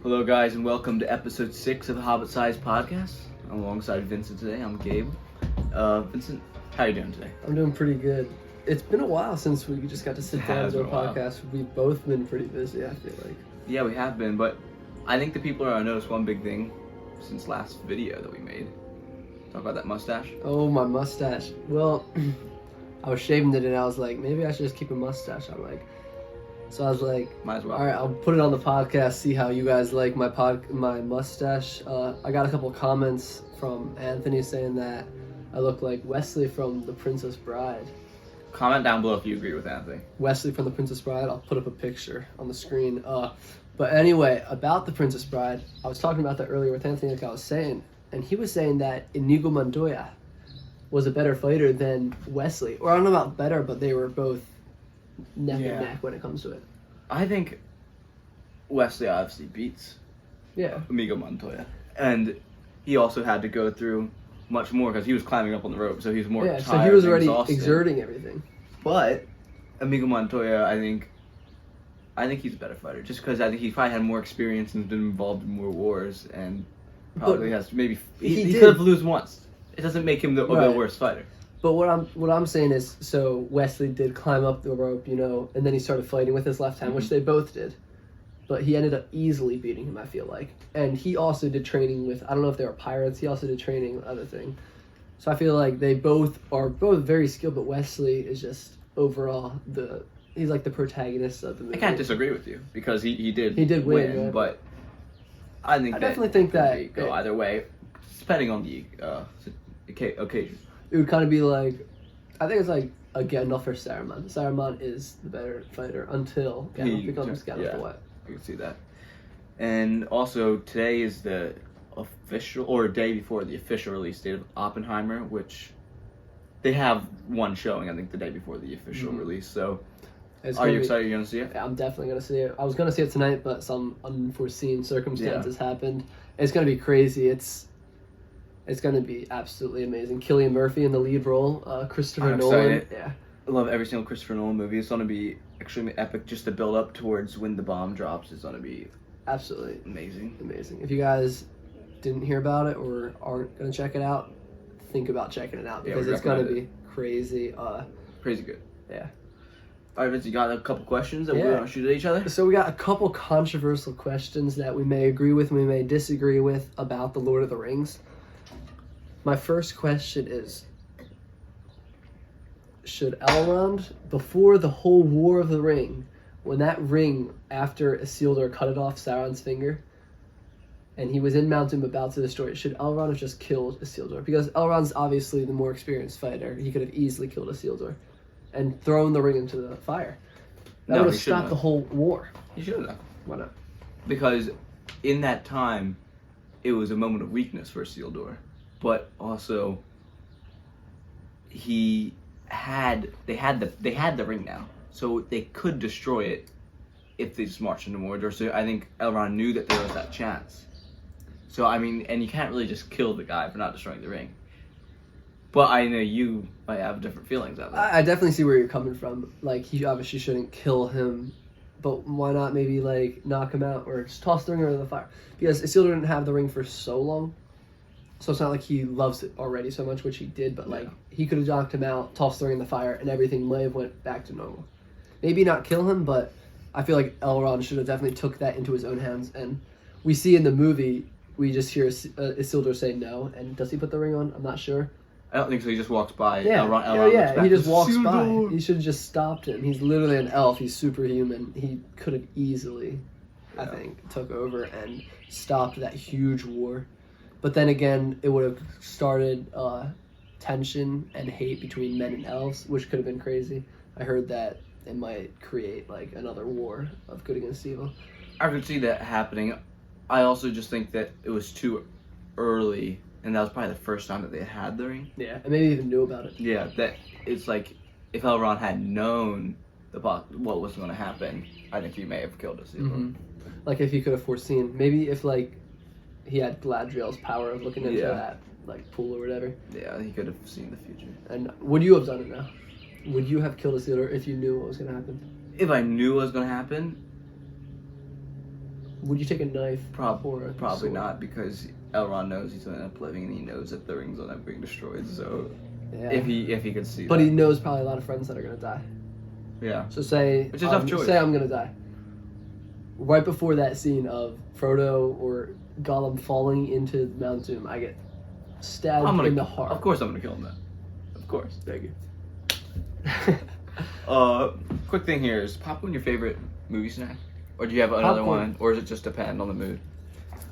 Hello, guys, and welcome to episode 6 of the Hobbit Size Podcast. I'm alongside Vincent today. I'm Gabe. Vincent, how are you doing today? I'm doing pretty good. It's been a while since we just got to sit down and do a been a while. podcast. We've both been pretty busy, I feel like. Yeah, we have been, but I think the people are going to notice one big thing since last video that we made. Talk about that mustache. Oh, my mustache. Well, I was shaving it and I was like, maybe I should just keep a mustache. So I was like, Might as well. all right, I'll put it on the podcast, see how you guys like my mustache. I got a couple comments from Anthony saying that I look like Westley from The Princess Bride. Comment down below if you agree with Anthony. Wesley from The Princess Bride. I'll put up a picture on the screen. But anyway, about The Princess Bride, I was talking about that earlier with Anthony, like I was saying, and he was saying that Inigo Montoya was a better fighter than Wesley. Or I don't know about better, but they were both neck and neck when it comes to it. I think Wesley obviously beats Inigo Montoya. And he also had to go through much more because he was climbing up on the rope, so he was more tired. So he was already exhausted. exerting everything. But Inigo Montoya, I think he's a better fighter, just because I think he probably had more experience and been involved in more wars, and probably has maybe he could have lost once. It doesn't make him the worst fighter. But what I'm saying is, so Wesley did climb up the rope, and then he started fighting with his left hand, which they both did. But he ended up easily beating him, I feel like. And he also did training with, I don't know if they were pirates, he also did training with other thing. So I feel like they both are very skilled, but Wesley is just overall he's like the protagonist of the movie. I can't disagree with you because he did win, right? But I definitely think that it go either way, depending on the occasion. It would kind of be like, I think it's like a Gandalf or Saruman. Saruman is the better fighter until Gandalf becomes Gandalf the White. I can see that. And also, today is the official, or day before the official release date of Oppenheimer, which they have one showing, I think, the day before the official release. So, are you excited you're going to see it? Yeah, I'm definitely going to see it. I was going to see it tonight, but some unforeseen circumstances happened. It's going to be crazy. It's going to be absolutely amazing. Cillian Murphy in the lead role. Christopher Nolan. Excited. Yeah. I love every single Christopher Nolan movie. It's going to be extremely epic. Just the build up towards when the bomb drops is going to be absolutely amazing. If you guys didn't hear about it or aren't going to check it out, think about checking it out because it's going to be crazy. Crazy good. Yeah. All right, Vince, you got a couple questions that we're going to shoot at each other? So we got a couple controversial questions that we may agree with, we may disagree with about The Lord of the Rings. My first question is, should Elrond, before the whole War of the Ring, when that ring, after Isildur cut it off Sauron's finger, and he was in Mount Doom about to destroy it, should Elrond have just killed Isildur? Because Elrond's obviously the more experienced fighter. He could have easily killed Isildur and thrown the ring into the fire. That would have stopped the whole war. He should have. Why not? Because in that time, it was a moment of weakness for Isildur. But also, they had the ring now, so they could destroy it if they just marched into Mordor. So I think Elrond knew that there was that chance. So I mean, and you can't really just kill the guy for not destroying the ring. But I know you might have different feelings about that. I definitely see where you're coming from. Like, he obviously shouldn't kill him, but why not maybe like knock him out or just toss the ring into the fire? Because Isildur didn't have the ring for so long. So it's not like he loves it already so much, which he did, but like he could have knocked him out, tossed the ring in the fire, and everything might have went back to normal. Maybe not kill him, but I feel like Elrond should have definitely took that into his own hands. And we see in the movie, we just hear Isildur say no, and does he put the ring on? I'm not sure. I don't think so. He just walks by. Yeah, Elrond he just walks by. He should have just stopped him. He's literally an elf. He's superhuman. He could have easily, I think, took over and stopped that huge war. But then again, it would have started tension and hate between men and elves, which could have been crazy. I heard that it might create like another war of good against evil. I could see that happening. I also just think that it was too early, and that was probably the first time that they had the ring. Yeah, and maybe even knew about it. Yeah, that it's like if Elrond had known what was going to happen, I think he may have killed us. Like if he could have foreseen, maybe if like he had Galadriel's power of looking into that like pool or whatever. Yeah, he could have seen the future. And would you have done it now? Would you have killed Isildur if you knew what was going to happen? If I knew what was going to happen, Would you take a knife? or a Probably sword? not, because Elrond knows he's gonna end up living, and he knows that the ring's gonna be destroyed. So Yeah. if he could see, But that. he knows probably a lot of friends that are gonna die. Yeah. So say, Which is a tough choice. say I'm gonna die. Right before that scene of Frodo or Gollum falling into Mount Doom, I get stabbed in the heart. Of course, I'm gonna kill him then. Of course. Thank you. Quick thing here, is popcorn your favorite movie snack, or do you have another Popcorn. one, or does it just depend on the mood?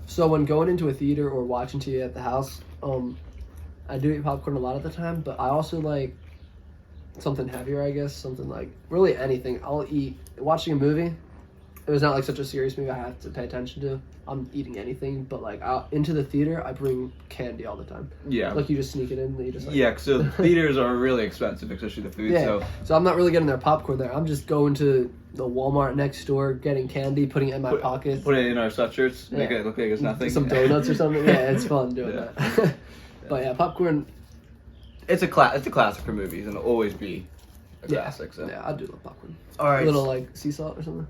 So when going into a theater or watching TV at the house, I do eat popcorn a lot of the time, but I also like something heavier, I guess. Something like really anything. I'll eat watching a movie. It was not like such a serious movie I have to pay attention to. I'm eating anything, but like into the theater, I bring candy all the time. Yeah. Like you just sneak it in, and you just like, Yeah, so theaters are really expensive, especially the food. Yeah. So So I'm not really getting their popcorn there. I'm just going to the Walmart next door, getting candy, putting it in my pocket. put it in our sweatshirts, make Yeah. it look like it's nothing. Some donuts or something. Yeah, it's fun doing Yeah. that. But yeah, popcorn. It's a classic for movies, and it'll always be a Yeah, classic. So yeah, I do love popcorn. all right, A little like sea salt or something.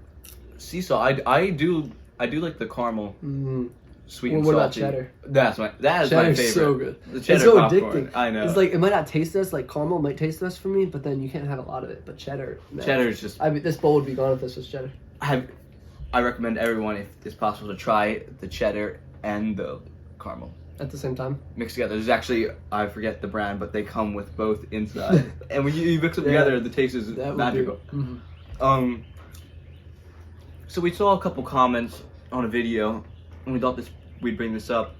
sea salt. I do like the caramel, Mm. sweet Well, and what about salty. cheddar? That is my Cheddar's favorite. so good. The cheddar It's so popcorn. addicting. I know. It's like it might not taste best. Like caramel might taste best for me, but then you can't have a lot of it. But cheddar, man. cheddar is just. I mean, this bowl would be gone if this was cheddar. I recommend everyone, if it's possible, to try the cheddar and the caramel At the same time. mixed together. There's actually, I forget the brand, but they come with both inside, and when you mix them Yeah. together, the taste is That would magical. be. Mhm. So we saw a couple comments on a video, and we thought we'd bring this up.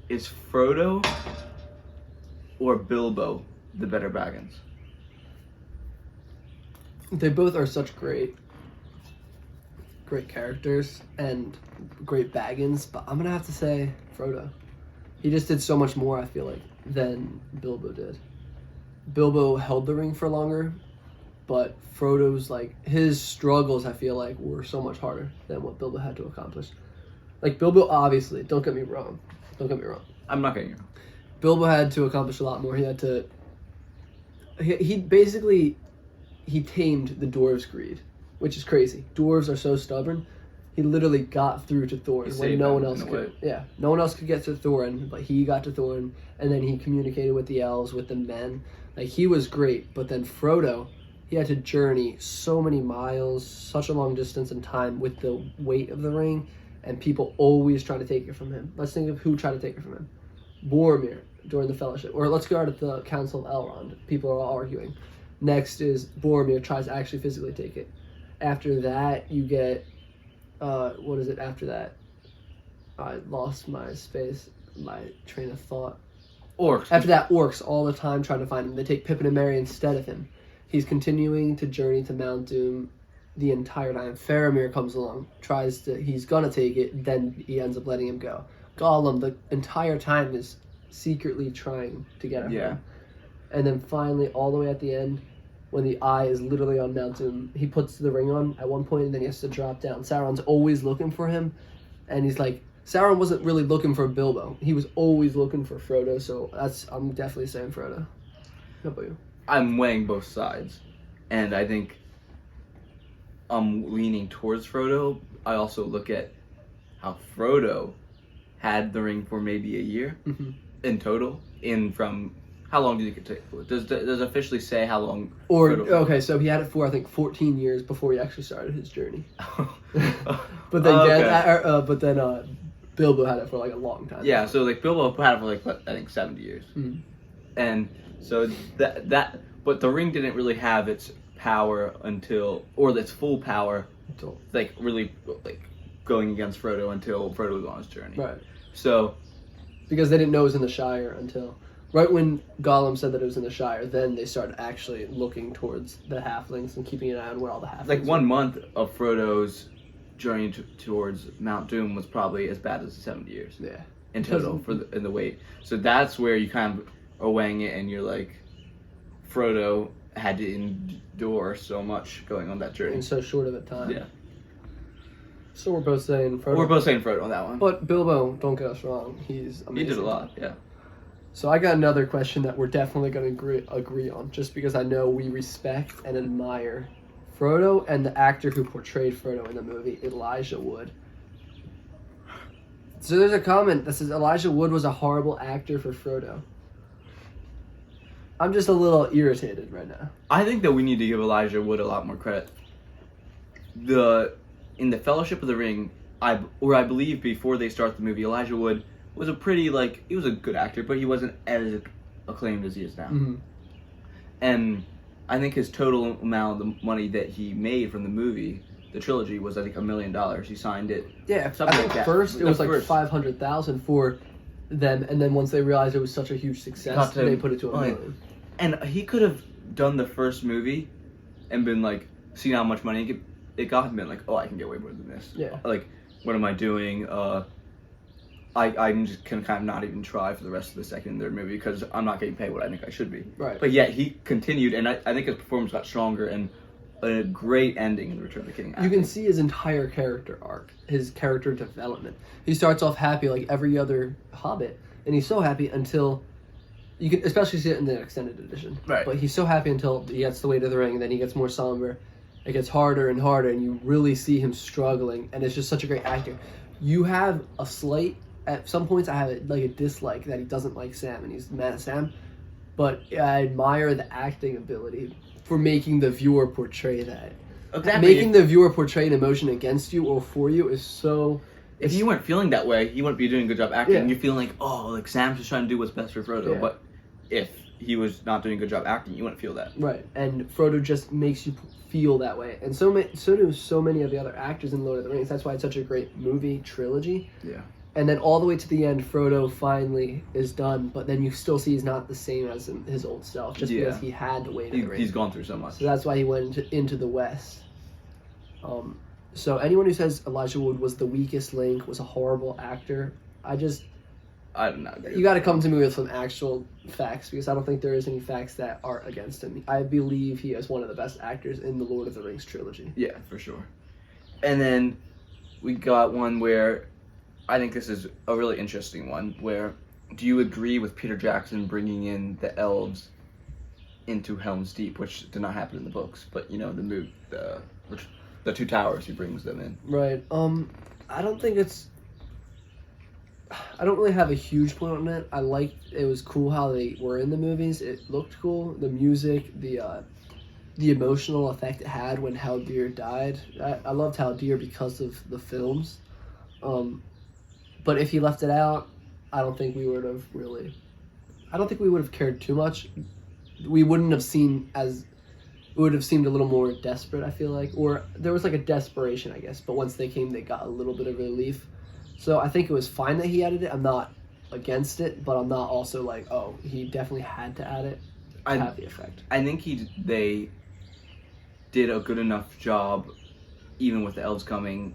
Is Frodo or Bilbo the better Baggins? They both are such great characters and great Baggins, but I'm gonna have to say Frodo. He just did so much more, I feel like, than Bilbo did. Bilbo held the ring for longer, but Frodo's like his struggles, I feel like, were so much harder than what Bilbo had to accomplish. Like Bilbo, obviously, don't get me wrong. I'm not getting you. Bilbo had to accomplish a lot more. He had to. He basically he tamed the dwarves' greed, which is crazy. Dwarves are so stubborn. He literally got through to Thorin He when saved no them one else in a could. way. Yeah, no one else could get to Thorin, but he got to Thorin, and then he communicated with the elves, with the men. Like he was great, but then Frodo, he had to journey so many miles, such a long distance in time with the weight of the ring, and people always try to take it from him. Let's think of who tried to take it from him. Boromir during the Fellowship, or let's go out at the Council of Elrond. People are all arguing. Next is Boromir tries to actually physically take it. After that, you get what is it? After that, I lost my train of thought. Orcs. After that, orcs all the time trying to find him. They take Pippin and Merry instead of him. He's continuing to journey to Mount Doom the entire time. Faramir comes along, he's gonna take it, then he ends up letting him go. Gollum, the entire time, is secretly trying to get him. Yeah. And then finally, all the way at the end, when the eye is literally on Mount Doom, he puts the ring on at one point, and then he has to drop down. Sauron's always looking for him, and he's like, Sauron wasn't really looking for Bilbo. He was always looking for Frodo, so I'm definitely saying Frodo. How about you? I'm weighing both sides, and I think I'm leaning towards Frodo. I also look at how Frodo had the ring for maybe a year in total. From how long do you think it took? Does it officially say how long? Or Frodo- okay, so he had it for I think 14 years before he actually started his journey. But then Okay. Bilbo had it for like a long time. Yeah, so like Bilbo had it for like I think 70 years, and so but the ring didn't really have its power or its full power, like really like going against Frodo until Frodo was on his journey. Right. So Because they didn't know it was in the Shire until right when Gollum said that it was in the Shire. Then they started actually looking towards the halflings and keeping an eye on where all the halflings. like were. 1 month of Frodo's journey towards Mount Doom was probably as bad as 70 years. Yeah. In total in the wait. So that's where you kind of are weighing it, and you're like, Frodo had to endure so much going on that journey. In so short of a time. Yeah. So we're both saying Frodo. We're both saying Frodo on that one. But Bilbo, don't get us wrong, he's amazing. He did a lot, yeah. So I got another question that we're definitely going to agree on, just because I know we respect and admire Frodo and the actor who portrayed Frodo in the movie, Elijah Wood. So there's a comment that says Elijah Wood was a horrible actor for Frodo. I'm just a little irritated right now. I think that we need to give Elijah Wood a lot more credit. In the Fellowship of the Ring, I believe before they start the movie, Elijah Wood was a pretty he was a good actor, but he wasn't as acclaimed as he is now. Mm-hmm. And I think his total amount of the money that he made from the movie, the trilogy, was I think $1 million. He signed it. Yeah, something I think like that. First it was like First. 500,000 for them, and then once they realized it was such a huge success, they put it to $1 million. And he could have done the first movie and been like, seen how much money it got, and been like, oh, I can get way more than this. Yeah. Like, what am I doing? I just can kind of not even try for the rest of the second and third movie because I'm not getting paid what I think I should be. Right. But yet he continued, and I think his performance got stronger, and a great ending in the Return of the King. You can see his entire character arc, his character development. He starts off happy like every other Hobbit, and he's so happy until you can especially see it in the extended edition. Right. But he's so happy until he gets the Weight of the Ring, and then he gets more somber. It gets harder and harder, and you really see him struggling, and it's just such a great actor. You have a slight, at some points I have a dislike that he doesn't like Sam, and he's mad at Sam, but I admire the acting ability for making the viewer portray that. Exactly. Making the viewer portray an emotion against you or for you is so... If you weren't feeling that way, you wouldn't be doing a good job acting. Yeah. You're feeling like, oh, like Sam's just trying to do what's best for Frodo. Yeah. But if he was not doing a good job acting, you wouldn't feel that. Right, and Frodo just makes you feel that way. And so do so many of the other actors in Lord of the Rings. That's why it's such a great movie trilogy. Yeah. And then all the way to the end, Frodo finally is done, but then you still see he's not the same as his old self, just because he had the weight of the ring. He's gone through so much. So that's why he went into the West. So anyone who says Elijah Wood was the weakest link, was a horrible actor, I don't know. you got to come to me with some actual facts, because I don't think there is any facts that are against him. I believe he is one of the best actors in the Lord of the Rings trilogy. Yeah, for sure. And then we got one where I think this is a really interesting one, where do you agree with Peter Jackson bringing in the elves into Helm's Deep, which did not happen in the books, but the two towers, he brings them in. Right. I don't think I don't really have a huge point on it. It was cool how they were in the movies. It looked cool. The music, the emotional effect it had when Haldir died. I loved Haldir because of the films. But if he left it out, I don't think we would have cared too much. We wouldn't have seen it would have seemed a little more desperate, I feel like. Or there was like a desperation, I guess. But once they came, they got a little bit of relief. So I think it was fine that he added it. I'm not against it, but I'm not also like, oh, he definitely had to add it to have the effect. I think they did a good enough job, even with the elves coming,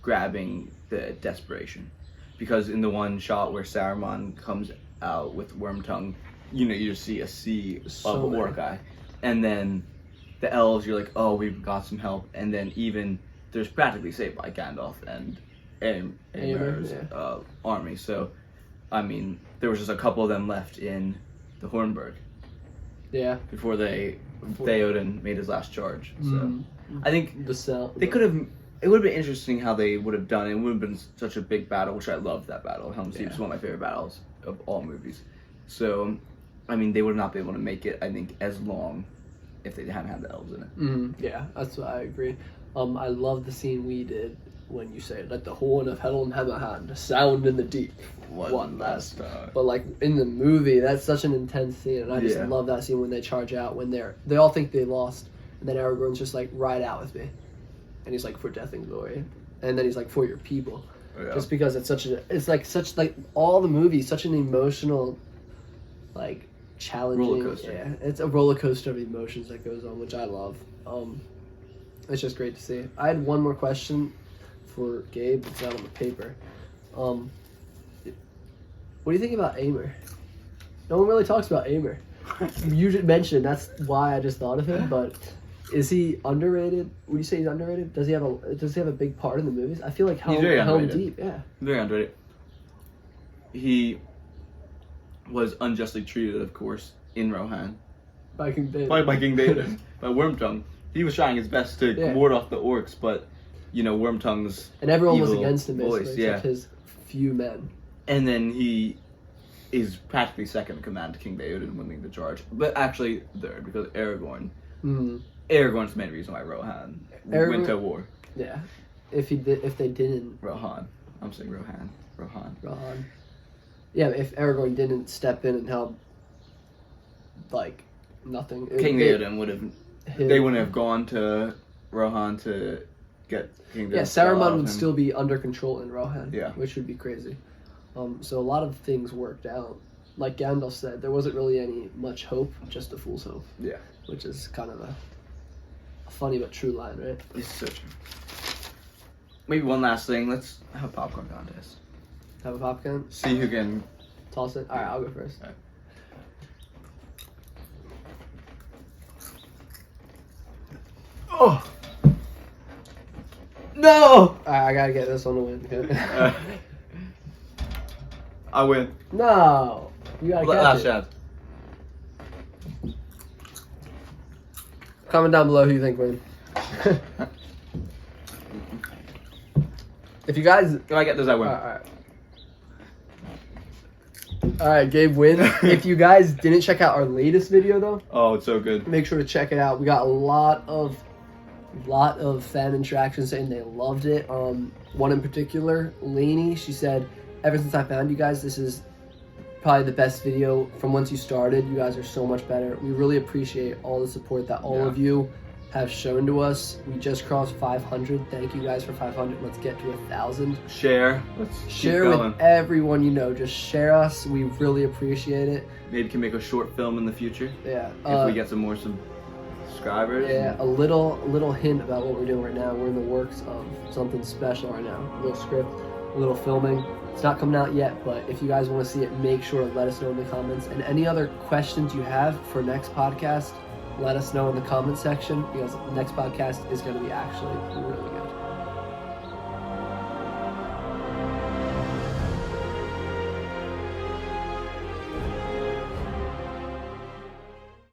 grabbing the desperation. Because in the one shot where Saruman comes out with Wormtongue, you just see a sea of Orcai. And then the elves, you're like, oh, we've got some help. And then even there's practically saved by Gandalf and Eomer's army. So, I mean, there was just a couple of them left in the Hornburg. Yeah. Before Theoden made his last charge. So, I think they could have. It would have been interesting how they would have done it. It would have been such a big battle, which I loved that battle. Helm's Deep is one of my favorite battles of all movies. So, I mean, they would not be able to make it, I think, as long if they hadn't had the elves in it. Yeah, that's what I agree. I love the scene we did when you say, let the horn of Helm Hammerhand sound in the deep one last time. But like in the movie, that's such an intense scene, and I just love that scene when they charge out, when they all think they lost, and then Aragorn's just like, ride out with me. And he's like, for death and glory. And then he's like, for your people. Yeah. Just because it's all the movies, such an emotional, like, challenging. Roller coaster. Yeah, it's a roller coaster of emotions that goes on, which I love. It's just great to see. I had one more question for Gabe. It's out on the paper. What do you think about Aemir? No one really talks about Aemir. You just mentioned, that's why I just thought of him, but is he underrated? Would you say he's underrated? Does he have a big part in the movies? I feel like Helm Deep, yeah. Very underrated. He was unjustly treated, of course, in Rohan. By King David. By King David. By Wormtongue. He was trying his best to ward off the orcs, but Wormtongue's And everyone was evil against him, basically, voice, except his few men. And then he is practically second in command to King Theoden, winning the charge. But actually third, because Aragorn. Mm-hmm. Aragorn's the main reason why Rohan went to war. Yeah. If they didn't... Rohan. I'm saying Rohan. Rohan. Yeah, if Aragorn didn't step in and help, like, nothing. King Theoden would have... They wouldn't have gone to Rohan to get King Theoden. Yeah, Saruman would still be under control in Rohan. Yeah. Which would be crazy. So a lot of things worked out. Like Gandalf said, there wasn't really much hope, just a fool's hope. Yeah. Which is kind of a funny but true line, right? It's so true. Maybe one last thing. Let's have a popcorn contest. Have a popcorn? See who can... Toss it? Alright, I'll go first. All right. Oh! No! Alright, I gotta get this one to win. Okay? I win. No! You gotta catch Last it. chance. Comment down below who you think win. If you guys... If I get this, I win. Alright, Gabe win. If you guys didn't check out our latest video, though... Oh, it's so good. Make sure to check it out. We got a lot of fan interaction saying they loved it. One in particular, Lainey, she said, ever since I found you guys, this is probably the best video from once you started. You guys are so much better. We really appreciate all the support that all of you have shown to us. We just crossed 500. Thank you guys for 500. Let's get to 1,000. Share. Let's share keep going. with everyone you know. Just share us. We really appreciate it. Maybe can make a short film in the future. Yeah. If we get some more subscribers. Yeah, a little hint about what we're doing right now. We're in the works of something special right now. A little script, a little filming. It's not coming out yet, but if you guys want to see it, make sure to let us know in the comments. And any other questions you have for next podcast, let us know in the comment section, because the next podcast is going to be actually really good.